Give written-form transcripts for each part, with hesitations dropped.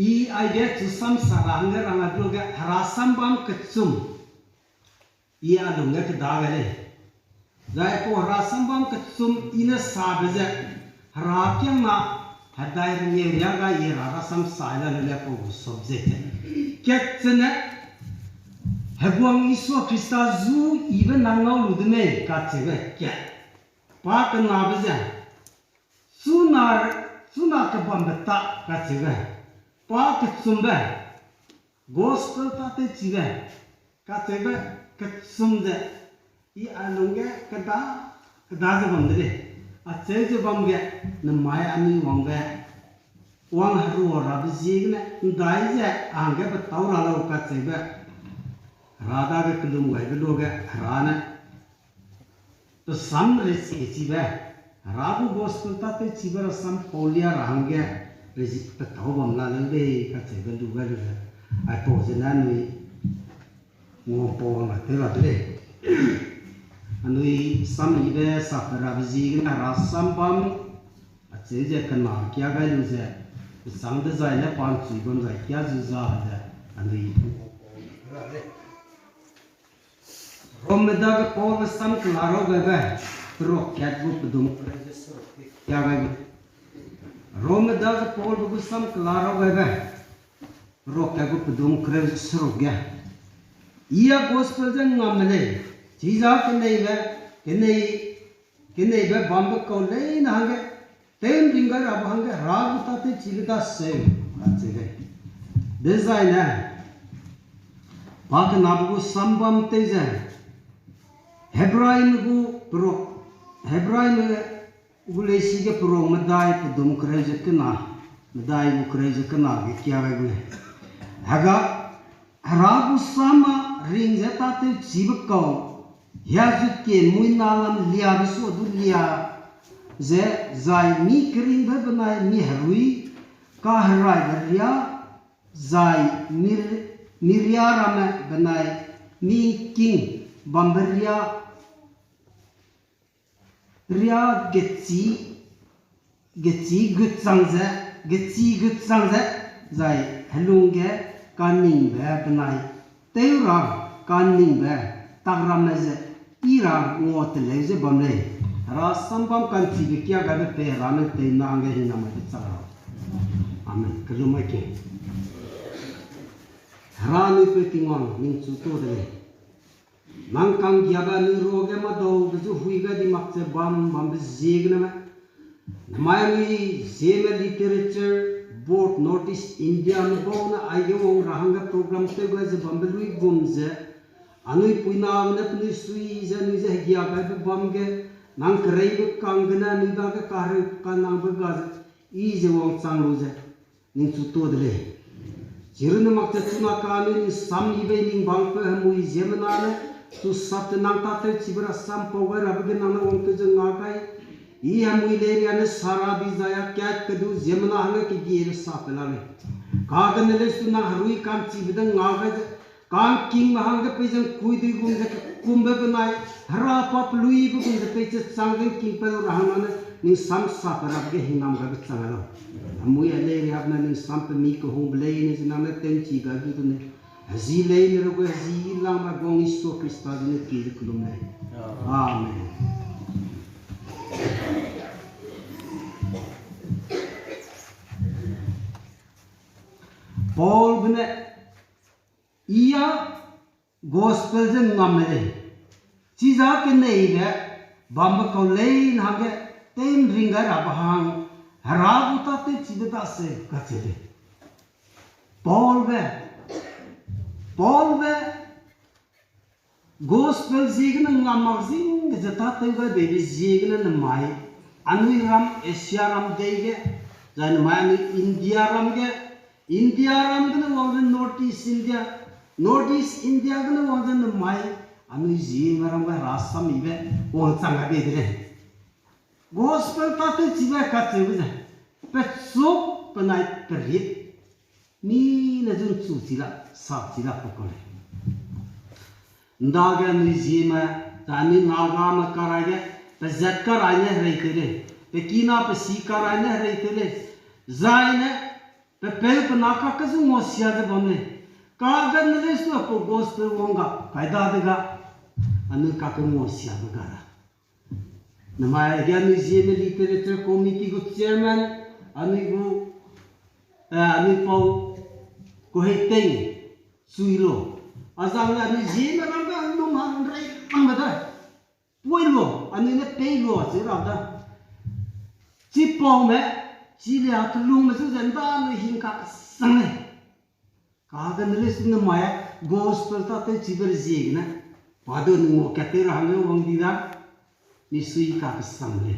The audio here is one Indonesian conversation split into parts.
I idea to some saranga rangadruga rasambam ketsum. I alunga kadagale. Therefore, rasambam ketsum in a sabaze. Rakyama hadai yaga yera some silent level subject. Ketsene Habuang iso Christa zoo even nango ludme katseve cat. Part and nabaze. Sooner kabambata katseve. Pak sumbe, gospel tate cive, katebe katsumde, I alunge kada zabamde, a church bamge, the Maya ani wambe, one haru or rabizigne, dize, ange but tauralo katsebe, Rada kulum webeloge, Rana, the sun is cive, Rabu gospel tate civer some polia range. Resist the Tobam Lalande, Catsagan to weather. I pose an enemy more poor like Terate. And we some either suffer Rabzig and Rasambam, a Tsaja Kana, Kiaga Luze, with some designer punch, even like Yazuza, and we Romedag Paul with some Claro Weber, Rock Catwood, Dum, Yaga. Romedag Paul Bugusam Clara Weber Rockago Pudum Crev Sroga. Ia Gospel and Namale. Chiza Keneva Bamba Kole Nange, Ten Ringer of Hunger, Rabutate Chilita same. That's it. Designer Pakanabu Sambam Tezen Hebrain Gu Pro Hebrain Gulesiga Pro Madai Pudum Krezakana, Madai Krezakana, Kiawe Haga Harabu Sama rings at Zibako, Yazuke Muinalam Liaviso Dulia, Ze Zai Mikring Bebanai Miharui, Kahararia, Zai Miriarame Benai, Mi King, Bamberia. Ria Getzi good sangze, Zai Helunge, Canning Bear Benai, Teura, Canning Bear, Tagrameze, Ira, water lazy bomley. Rasambam country, Vikia got a pair, Ramet, Nanga in Amatara. Amen. Kalumaki Rani putting on, means to totally. Mankang Yabani Rogamado, the Huiga di Maxe Bam Zignama, Miami Zema Literature Board Notice India Nabona, Ayo Rahanga Program Tegas Bambalui Bumze, Anui Puna Napoli Suiz and Nizahiaga Bamge, Nankareva Kangana Nidaga Kare Kanamba Gazet, Easy Wong Sanluze, Ninsu Todle. Jirinamakatuna Kami is some evening bumper Mui Zemanana. To Satananta Chibra Sam Power Abaganana Wonkajangai, Iamuilarian Sarabizaya Cat Kadu Zemana Kigi Sapelame. Kaganelestuna Harui can't see with the Nagad, can't King Mahanga Pigeon Kudi Kumbaganai, Harapap Louis in the pages Sangan Kimpel Rahaman in some supper of Gehinam Gatsana. Amuya lady have none in Sampa Miko whom Blaine is in Amatenchi Gadutune. Zilay Ruga Zilama Gong is so Christa in the Kilkulum. Amen. Paul Bene Ia Gospels and Namere. Chizak in the Bamba Kolay Nage, Ten Ringer Abahang, Harabutate Chibetase, Katsede. Paul Gospel Zigna Namazing, the Tatanga baby Zigna and Mai, Anuram, Esiaram Dege, then Miami, India Ramge, India Ramgana was in Northeast India, Northeast India was in the Mai, Anuzi Maramba Rasam event, or Sangabe. Gospel Tata Chiva Katse, but so Panai Perit, me Nazun Susila, Satila Pocole. Ndaga Nizima, Tani Nagama Karaya, the Zakaraya Rekere, the Kina Pasika Rana Rekere, Zaina, pe penaka kazu mosia de bamne ka gan le su ko gospel wonga kaida de ga anu ka ko mosia de ga nama again museum literature committee go chairman anu pau ko heteng suilo azang la museum ram ga anu man rai ang bada puilo anu ne peilo se ra da chi pau me chi le at lung me su jan da ne hin ka sang ne ka ga ne le su ne maya gospel ta te chi ber ji na padu no ka te ra ne wong di da ni sui ka sang ne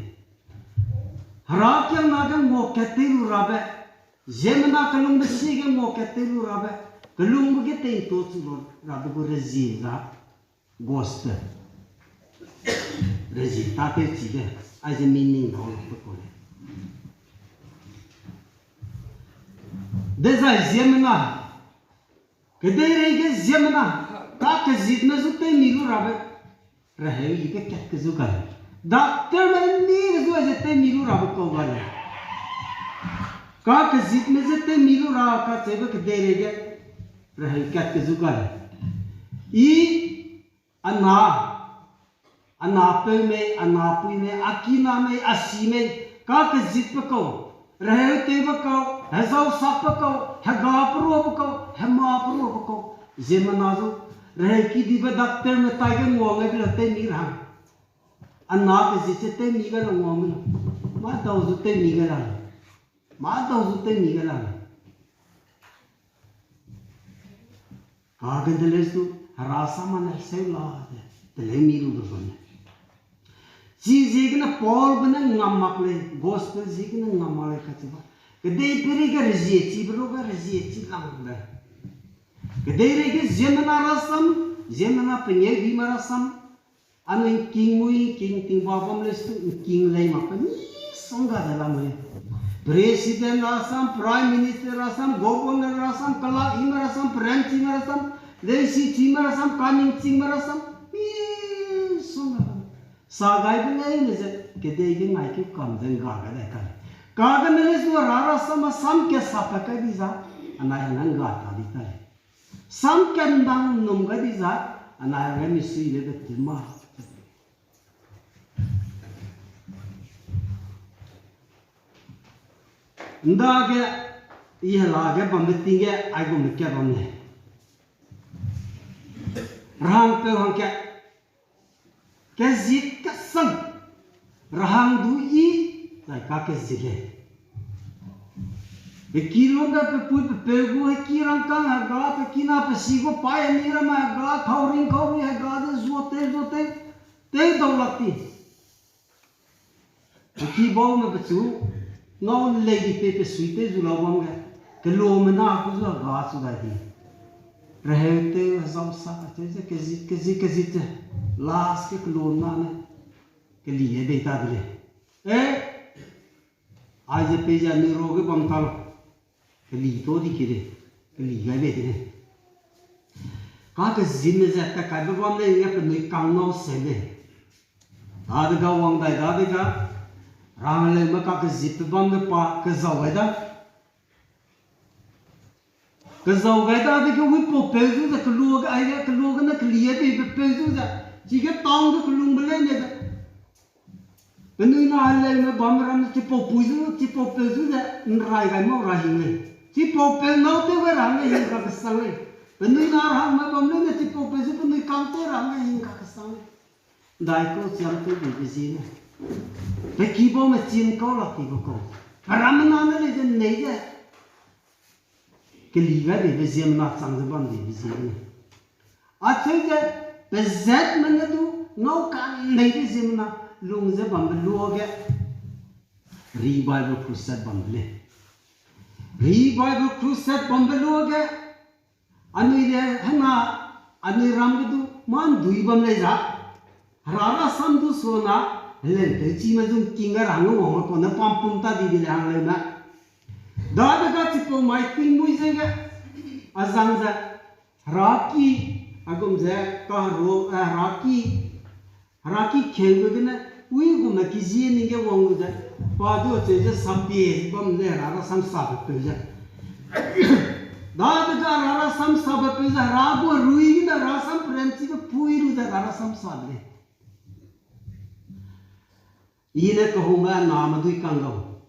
hara kya na ga mo ka te ru ra ba jemna ka lung be si ga mo ka te ru ra ba ka lung ge te to chu ro ra ba go re ji ga gospel re ji ta te chi de as a meaning ho ko le Deza zemna, kedere zemna, ka kazit na zute milu rabe, rahe yi ke ket kazuka. Doctor man ni zo zete milu rabe ko gale. Ka kazit na zete milu ra ka sebe kedere ge, rahe ket kazuka. I ana pe me, ana pui me, akina me, asi me, ka kazit pa ko. Rahe te ba ko. Hazau sapako, hagapro hemapro zemanazo, reki di doctor में ताइगे मोंगे भी लगते नहीं रहा, अन्ना के जितने निगल मोंगे, माँ दाऊजुते निगला, कागज दलेस तो हरासा मन ऐसे लाते, दले मीरू बने, चीज़ एक ना पॉल बने नमकले, गोस्पेल एक ना नमले कचवा Kedai peri ga rezeki bro ga rezeki langda. Kedai rege zemana rasam, zemana penyegi marasam, anu king mui king ting babam lestu king lay mapani songa dalam le. Presiden rasam, prime minister rasam, governor rasam, kala ima rasam, prime ching rasam, lesi ching rasam, kaning ching rasam, songa. Sagai bungai neze kedai ge ngai ki kamzen ga ga dekar. Kagan nele su rara sama sam ke sapaka diza anayang gata ditale sam ke ndang numga diza anayang misi le de tilma ndage ihlage bambetinge aigo mekke bamne rang pe hangke kezit kasam rahang du I Like que zile. E kilonda pe pui pe pegu e kirang kang ha ga pe kina pe sigo pai nira ma ga khauring khauri ha ga de zote te dawlati. E ki bau me betu no legi pe suite zula wang ga ke lo me na ku zula ga su da di. Rehte hazam sa te ke zit las ke lo na ne ke liye beta bile. आज पे जाने रोगे बमताल कली तो दिखे कली गए बेटे ने कहाँ के जिम्मे जाता काबे बमले ये पे नहीं कांगनाउ सेले आध गाँव वांगदाई दादे का रांगले में कहाँ के जिप बमले पा के जाओगे के वही पोपेजू दा कलूग आएगा कलूग ना कलिये भी पोपेजू दा चीके तांग दा कलूंग बले ने दा Benui na halai me bamram tipo pezu da nrai ga mo rahinge tipo pe no te wa range hin ka sange benui na rang me bamle ne tipo pezu benui kam te range hin ka sange dai ko siam te bi ji ne pe ki bo me chin ko la ki ko ram na ne le jen nei ja ke li ga de jem na sang de ban de bi ji ne a che je pe zet me ne tu no kan nei de jem na lung ze bam luoge revival crusade bamble revival crusade bamble luoge ani le hana ani ramgedu man dui bamle ja rara samdu sona len te chi ma jung kinga rangu mo ko na pam punta di le hang le na da ga chi ko mai ting mui ze ga azang za raki agum ze ka ro raki khel na ui gum na kizi ni ge wong da pa do che je sampi bam le ra sam sa pe ja dah dekat rara sam sahabat peza rabu rui na rasam premsi ke pui ru dah rara sam sahabat. Ini kehungan nama tu ikangau.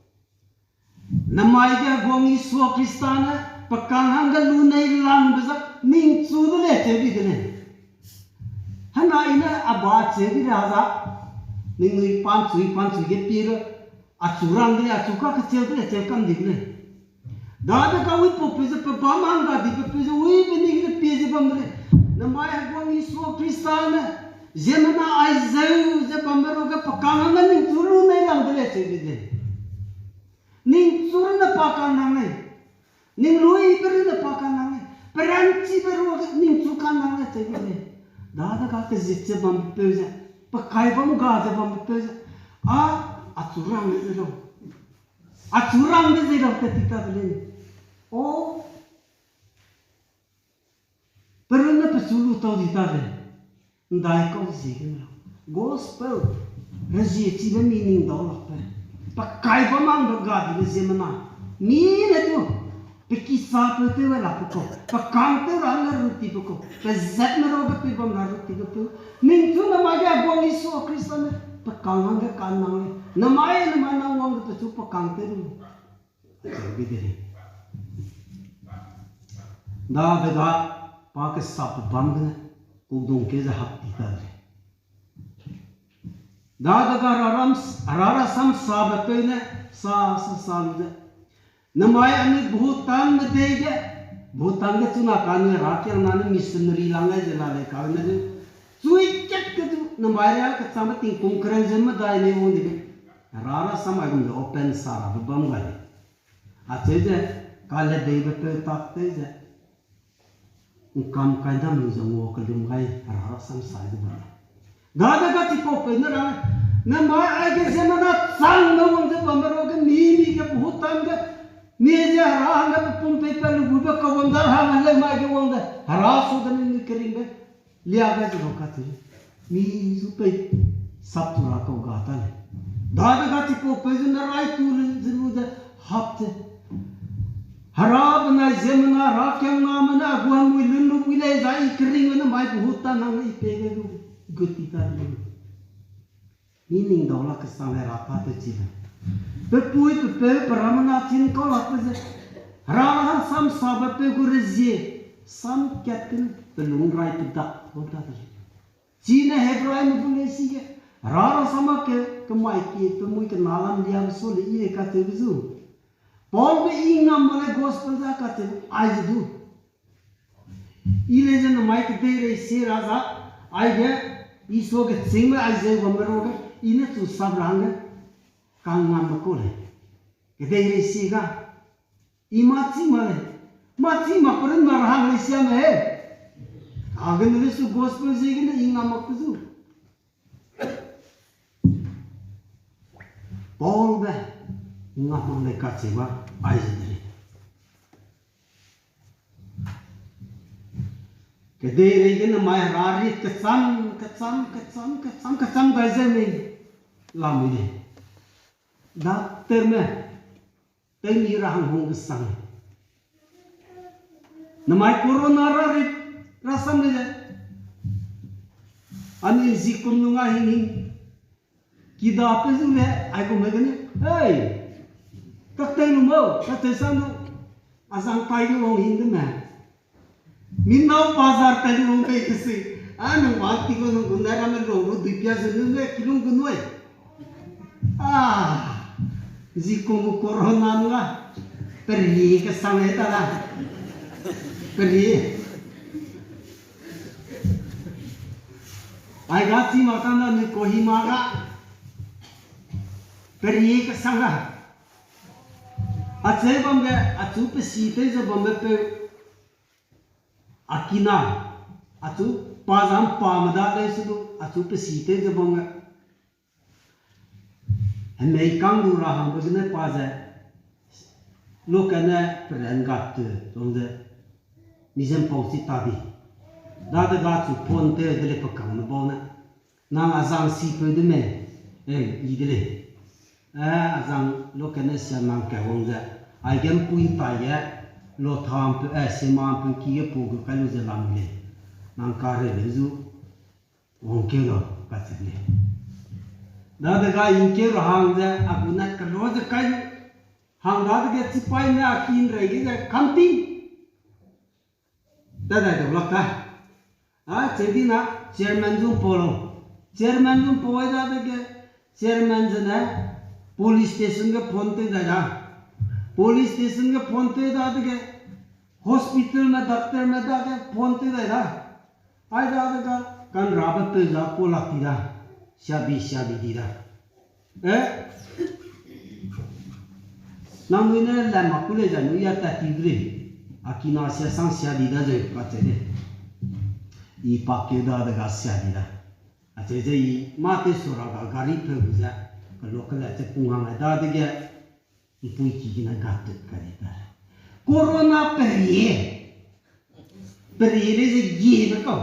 Namai ke gongi suah Kristana pekangan ke lunai lang besar ning sudah le cebi dene. Hana ini abad cebi raza ning lui pan sui ke pira acurang dene acuka kecil dene cekam dikne. Dah kau itu pesa perbaman dah di pesa wih benih kita pesa bamber. Namanya gua Yesus Kristus. Zemana aizau ze bamber oga pakangan ning turu nai lang dele cebide. Ning turu na pakangan nai. Ning lui beri na pakangan nai. Peranci beru oga ning tukan nai cebide. Dah kau kezitse bamber pesa. Pakai bam gaza bamber pesa. Acurang de zero. Acurang de zero ketika beli. Oh, pernah pesulu tahu di tabe, ndai kau sih kan? Gospel, rezeki be meaning tahu lah pe. Pakai pemang bergadi di zaman ni itu, pikisah itu lah pukul, pakang tu orang ruti pukul, pezat meroga pi bam ruti pukul. Minggu namanya gua Yesus Kristus, pakangan ke kanang, namanya nama orang itu pakang tu, begitu. Dah beda pakai sap band kudung ke zahab kita. Dah dekat rara sam sahabat ini sa luda. Namanya ini Bhutan dege, Bhutan ke cuna kami rakyat nani missionary langai jelale kami ni. Suikat ke tu namanya ke sama tingkung keren zaman dah ini orang dege. Rara sam agam open sara bebam gani. Aceh je kalau dege petak je. Ukam kandam ni jangan kelum gai rara sam sai de bana. Dah dekat tipo pe nara nama aja zaman sang nawang je bamero ke mimi ke Bhutan ke meja rara ke pumpe pelu buba kawandar hang le mai ke wanda hara sudan ni kering be liaga je rokat je mi supe saptura kau gata le. Dah dekat tipo pe nara itu zelu je hapte. Harap na zemna rakyat namanya gua mui lundu wilai zai kering mana mai Bhutan nang ipege guti tadi. Ini daulah kesana rata tu cina. Bepui bepe peramana cina kau apa je? Harahan sam sahabat pe gurezi sam kiatin pelung rai pedak kota tu. Cina Hebrai mupulai sih. Harahan sama ke kemai ki pemui kenalan dia besul ini kata betul. Paul be ingam male gospel da kate aaj du ile jen mai ke dere se raza ai ge iso ge sing me aaj je bamero ge ine tu sab rang kang nam ko le ke dere se ga imachi male machi ma paren ma rang le sia me agen le su gospel se ge ne ingam ko zu Paul be ngam le ka se ba ai je kedai ini mai rari kecam gaza me lam ini dokter me teni rahang hong kesang namai corona rari rasam le ani zikum nunga hing kida apa sih me aku megane hey kaktai numo kaktai sanu asang pai nu hong hing me Minau pasar tadi orang kayak kesi, nang waktu ko nang guna kami rogo dipya senu le kilung gunoi, ziko mu corona nula, pergi ke sana itu lah, pergi. Ayat si makanan ni Kohimara, pergi ke sana. Aceh bambe, acu pesite je bambe pe. Akina, atu pazam pamada deh sudu, atu pesite je bangga. Hemai kang dura ham begini pazai, lo kena perengat tu, donde nizam pausi tadi. Dah gatu ponte dele pekang nabona, nang azang si pede me, idele, azang lo kena siamang kawangga, ayam puin paya. lo tham pe se ma pe ki e pu ka lu je lam le nang ka re le zu wong ke lo ka se le da da ga in ke ro hang ja abuna ka lo je kai hang da ge chi pai na kin re ge ja kam tin da da do lo ka a che di na chairman zum polo chairman zum poi da ge chairman jana police station ge phone te da police station के फोन ते दाद के हॉस्पिटल में दफ्तर में दा के फोन ते दा आई दाद का कन राबत ते जा को लाती दा शादी दी दा नाम ने ला मकुले जानु या तातीग्रे अकिना से संग शादी दा जे पाते ने ई पाके दाद का शादी दा अचे जे ई माते सोरा का गाड़ी पे गुजा का लोकल अचे पुंगा में दाद के इपुई की ना गाते करे दा corona periye le je ye beko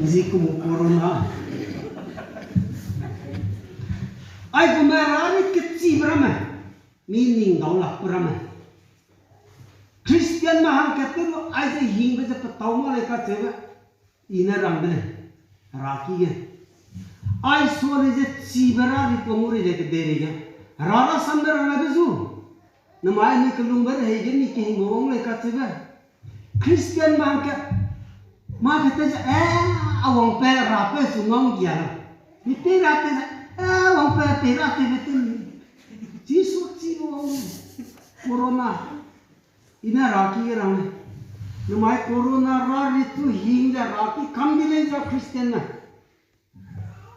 ziku corona ai ko merani kitsi brama meaning dau la brama Christian mahang katelo ai je hing be je patau ma le ka cheba ina rang de raki ge ai so le je chibara ri pomuri le ke dere ge rara samber na bezu namai ni kelumber he ge ni ke ngong le ka cheba Christian mahang ka ma kata je awang pe ra pe su ngong kia ni pe ra te awang pe ra te betul ji su chi corona ina raki ge rang namai corona ra ritu hing ja raki kam dile ja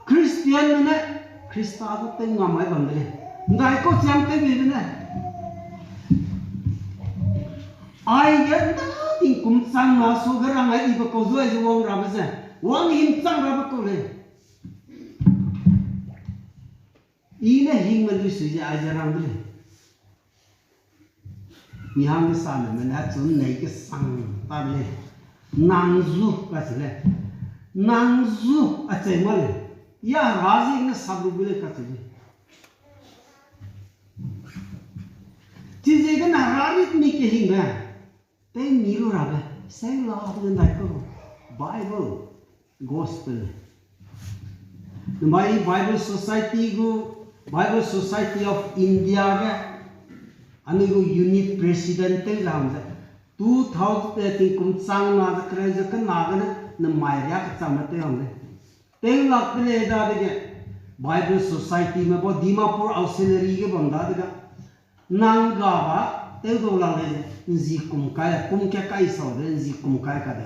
Christian ne Krista ko te ngamai bandle ndai ko cham te bi ne ai ge ting kum sang na so garang ai ba ko zo ai wong ra ba sa wong him sang ra ba ko le ina hing man du su ja ai jarang le ni hang sa na man ha chun nei ke sang ta le nang zu ka le nang zu a chai ma le ya razi ne sabru bule ka le chije ga na rarit ni ke hing ba te miru ra ba sai la ha den dai ko Bible gospel my Bible Society of India ga ani go unit president te lam da 2000 kum sang na da kre ja kan na ga na mai ya ka cham te hong le te lak le da de Bible Society में वो दीमापुर auxiliary के बंदा देगा नांगा बा ते दो लाग ले जी कुम क्या काई सौ दे जी कुम काय का दे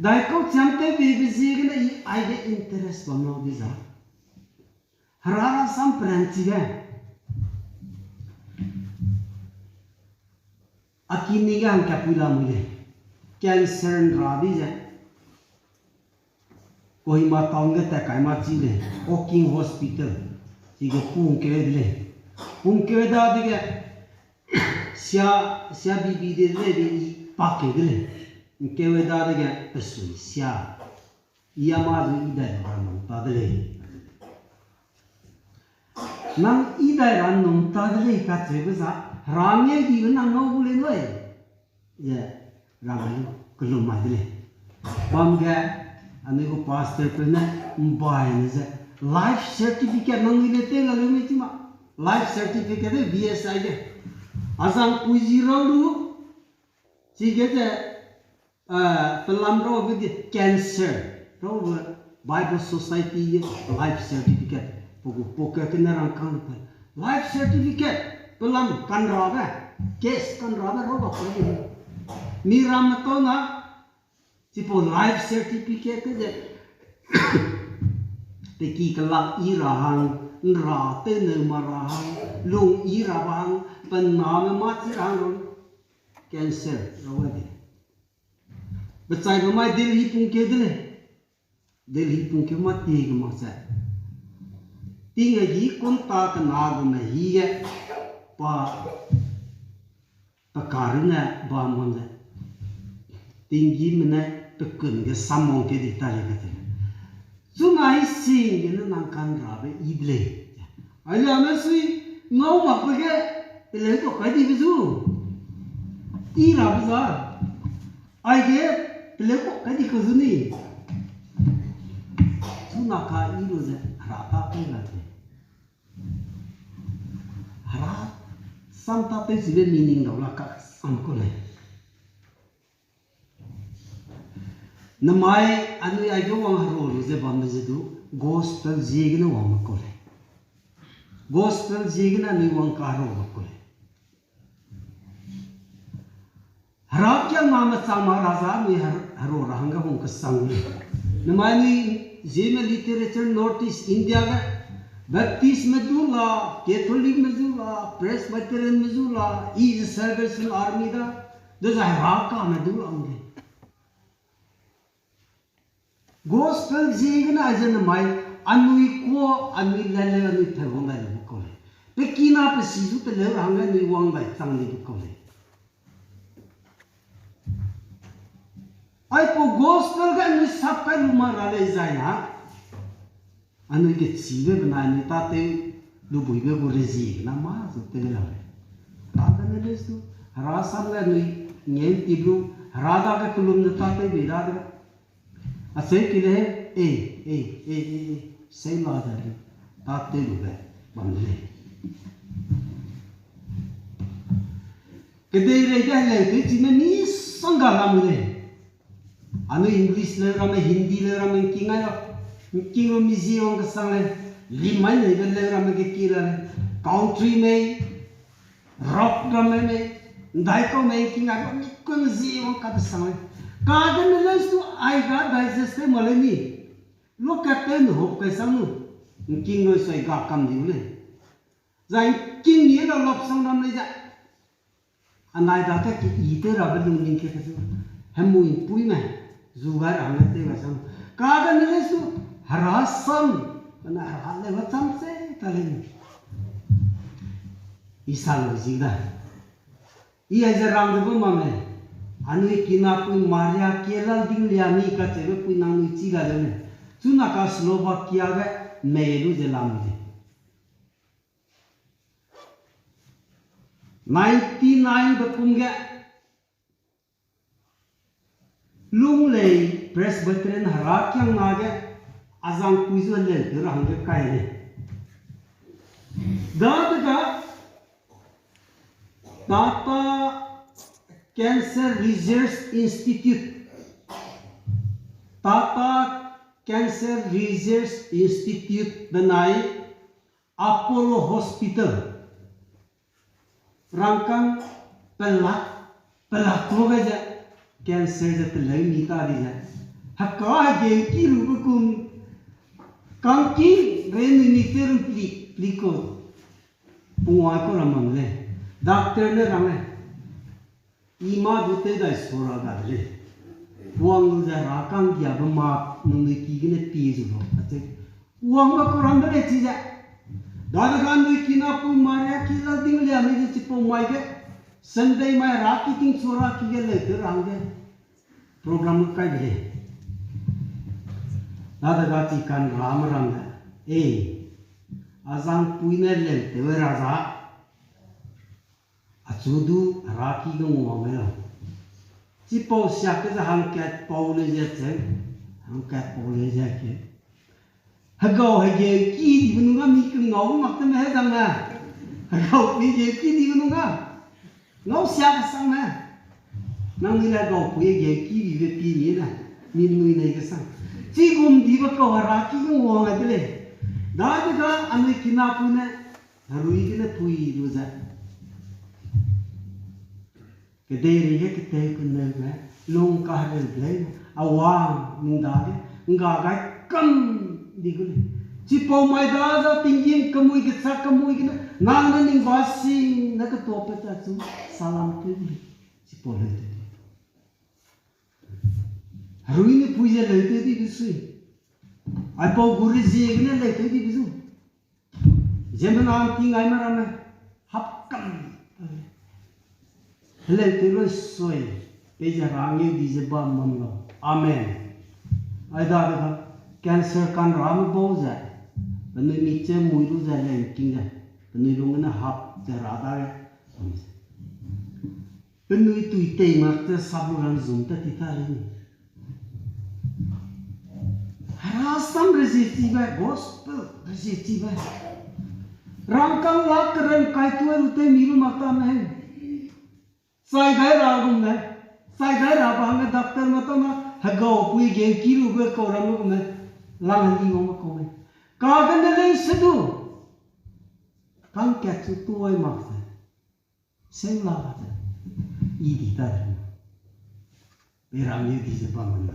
दाई को चमते भी जी के ना आई के इंटरेस्ट बनो बिजा हरारा सम प्रेंची है अकीनी का हम क्या पुला मुझे कैंसर राबी है कोई माताओंगे तक काय माची ले ओकिंग हॉस्पिटल ठीक है पुंके दा दिगे सिया बीबी दे ले भी पाके गले के वे दा दिगे पसु सिया या माजु इदai ran ta dele nang idai ran nong ta dele ka chebe sa ramye gi nang no bule noi ye ramalu kulum ma dele bam ga ane ko pastor pe na mbai ne se life certificate nang ile te la le mi ma life certificate de BSI de azam kuji ru si ge de pelam ro with cancer ro Bible Society life certificate poke ke narang kan life certificate pelam kan ra ba case kan ra ba ro ba ko mi ram to na tipo life certificate de te ki kala i rahang ra te ne marahang lung i rabang pan na ma chi rang cancer ro ba de bachai ba mai dil hi pung ke dile Delhi pun ke mat ti ke masa ting hi kon ta ka na gu na hi ya pa karna ba mon da ting gi mena to kun ge samong ke di ta le ka su nai sing ge na nang kan ra be idle ai la ma sui ngau ma pe ge te le ko ka di bi zu ira bazar ai ge teleko kadi ko zuni suna ka iru ze rata pe late hara samta te sibe meaning da la ka sam ko le namai anu ai go wang haro ze bam ze du gospel jigna wang ko le gospel jigna ni wang ka ro ko le harap yang mama sama raza ni haro rahanga hong ka sang ni namai ni jema literature northeast india ga baptist medula catholic medula presbyterian medula is salvation army da those are raka medula amde gospel jigna ajan mai anui ko anui lele anui thagong la ko le pekina pe sisu te le rahanga ni wang bai sang ni ko le ai po gospel ga ni sapai luma rale zaina anu ke chive bana ni ta te lu bui be go rezi na ma so te la ta da ne lesu ra sam ga ni nyen tiblu ra da ka kulum na ta te be da da ase ki le e sei la da ta te lu be bam le ke de re ga le te chi me ni sanga la mu le anu English le rame Hindi le rame kinga yo kingo miziong ka sang le limai le le rame ke kira country में rock rame में daiko में kinga ko miziong ka sang le ka den le stu ai ga digest te male ni look at ten hop ka sang nu kingo sai ga kam di le zai king ni lo lop sang nam le ja anai da ka ki ite ra ba lung ning ke ka hamu in pui me zugar angate wasam kaga nelesu harasam mana hale wasam se talen isal zida iya jarang de mame anu kina pui maria kelal ding liani ka chebe pui nang chi ga le chuna ka slovakia ga meru jelam de 99 ba kumga lung lei presbyterian harak yang nage azang kuizo le rang ge kai le daga Tata Cancer Research Institute Tata Cancer Research Institute benai Apollo Hospital rangkang pelak loga ja cancer jat lai nita di ja hakka ge ki rubukum kanki ren ni terun pliko puwa ko ramang le doctor ne rame ima dute da sora ga le puang ja rakang ya ba ma nu ni ki ne pi ju lo ate puang ba ko ram de chi ja da ga nu ki na pu maria ki la ding le ami ji po mai ge Sunday mai raki ting sora ki ge le ter ang ge program kai de da ga ti kan ram ram da azang puine le te raza achudu raki go ngome lo chi po sya ke za hang kat po le je che hang kat po le je ke ha go ha ge ki di bu nga mi ke ngau mak te me dang na ha go mi ge ki di bu nga ngau sya ka sang na nang ni la go pu ye ge ki di ve pi ni na mi ni nei ke sang chi gum di ba ko raki go ngong a le da ga ami kina pu ne harui ke ne pui ru za cái đây là cái tê của nơi mà luôn cả đời lấy awang mình đã đấy ngã cái câm đi cái này chỉ bảo mai đó ra tình nhiên cầm mũi cái sắc cầm mũi cái ngang lên những vasi nó cái tổ bê ta chú salam cái gì chỉ bảo lấy thế rồi này pui ra lấy thế đi cái gì ai bảo guri gì cái này lấy thế đi cái gì giờ mình làm tiếng ai mà làm hấp câm Hele tiro soy peja rangi di jeba mamlo amen aida da cancer kan ram bo ja bani niche muiru ja le king ja bani long na hap ja rada penui tuitei marte saburan zumta titarini harasam resistiva gospel resistiva rangkang lakren kaituan ute miru mata meh sai gai ragum meh sai gai rabang doctor mata ma hagau pui gen kiru be koram meh langi ngom ko meh kagan le sedu kan ketsu tuai makta seng lawat idi tar beram di se pamana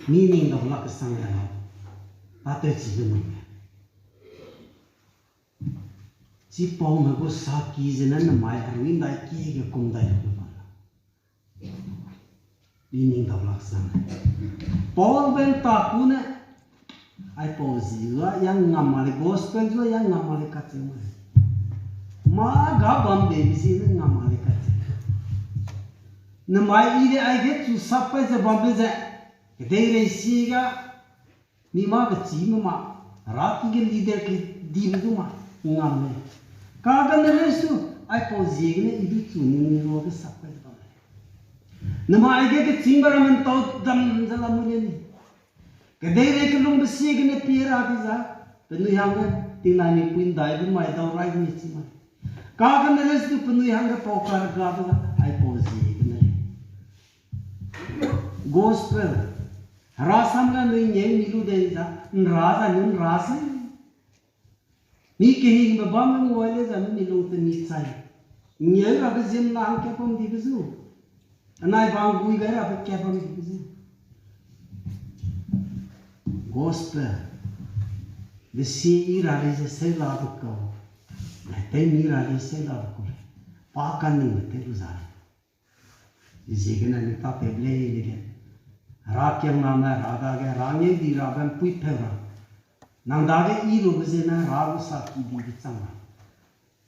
meaning of lak sangana ate jiben si pau me ko saki jena na mai arwin dai ki ge kum dai ko pala meaning of lak sang paul ben ta kuna ai pau zila yang ngamale gospel jo yang ngamale katema ma ga bam be bisi ngamale katema na mai ide ai ge tu sapai je bam be je Kedai siga ni ma kecil ma rati ke leader ke di itu ma ngamme. Kagan restu ai pausi ne itu tu ni lo ke sampai tu. Nama ai ke cimbar men tau dam dalam mulia ni. Kedai ke lom besi ke ne pira di za. Penuh yang tinggal ni pun dai pun mai tau rai ni cima. Kagan restu penuh yang ke pokar gada ai pausi ke ne. Gospel Rasam kan ni nyeng milu deh rasa nun rasa ni kehiing babam ngwale zaman milu tu ni sai nyeng apa jem nang ke pom di bezu anai bang bui gaya apa ke pom di bezu gospel besi irali se sela buka nete mirali sela buka pakan ni nete uzar Jigana ni ta peble ni Rakyang nama raga ke rangi di ragan pui pera nang dage iru bezena ragu saki di bicanga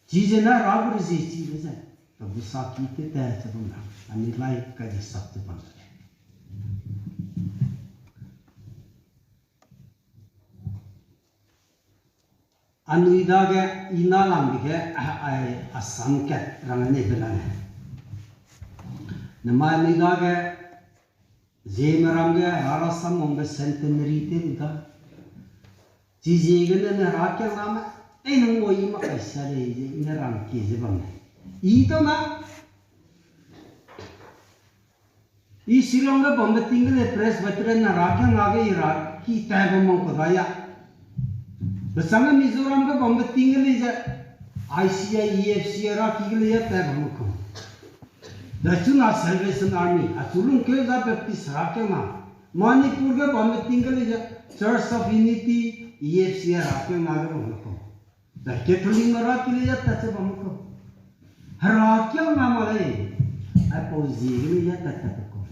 jijena ragu rezeci beze tabu saki te te sebunda ani lai ka di sabtu pan anu idage inalang dige ai asam ket rangane belane nama idage Zemeramge harasam ombe centenary te uda jijigene ne rakyang nama enang moi ma kaisa le je ina rang ke je bang ito na I silonga bombe tingle press batre na rakyang age ira ki tag mong ko daya besanga mizoram ge bombe tingle je ICI EFC ra ki le ya tag mong ko Dachuna Salvation Army, Atulung Kelda Baptist Rakema, Manipur ke Bombay tinggal je Church of Unity, EFC Rakema ke Bombay. Dah Catholic orang kili je tak sebab Rakema malai, apa uji ni je tak ko.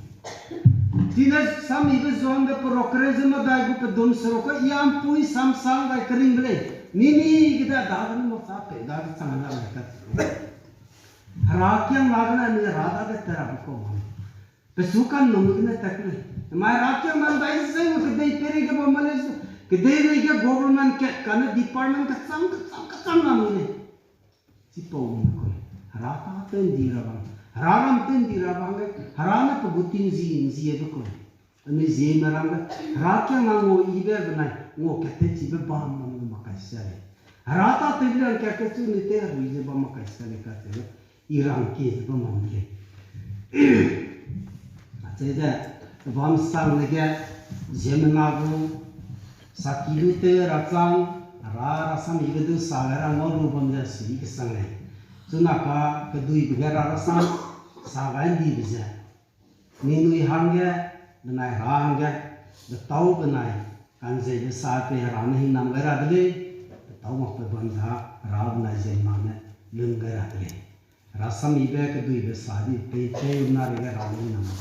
Tidak sam ibu zoan be prokreze ma dah gupe dom seroko, iam pui sam sang dah kering beli. Nini kita dah ni mau sape, dah sangat mereka. Rakyang lagna ni rada ke terap ko. Pesukan nomine takle. Mai rakyang man dai se mo kedai peri ke bomale kedai ni ke government ke kana department ke sam namine. Sipo ko. Rata ten dirabang. Haram ten dirabang harana pagutin zi ko. Ani zi marang rakyang ngo ibe banai ngo kete chibe bam mo makasare. Rata teblan ke ke tu ni te ruize bam makasare ka te. Irang ke pemampu. Jadi, bam sang lagi jemenagu sakilu te raksang rasam ibedu sagarang orang bam jadi kesang le. Sunaka kedui begera rasam sagan di beja. Minui hangga benai hangga betau benai kan jadi sape ranahi nam gara dele betau mak berbangsa rau benai jadi mana lenggara dele. Rasam ibe ke dui besari pe nariga ramu nama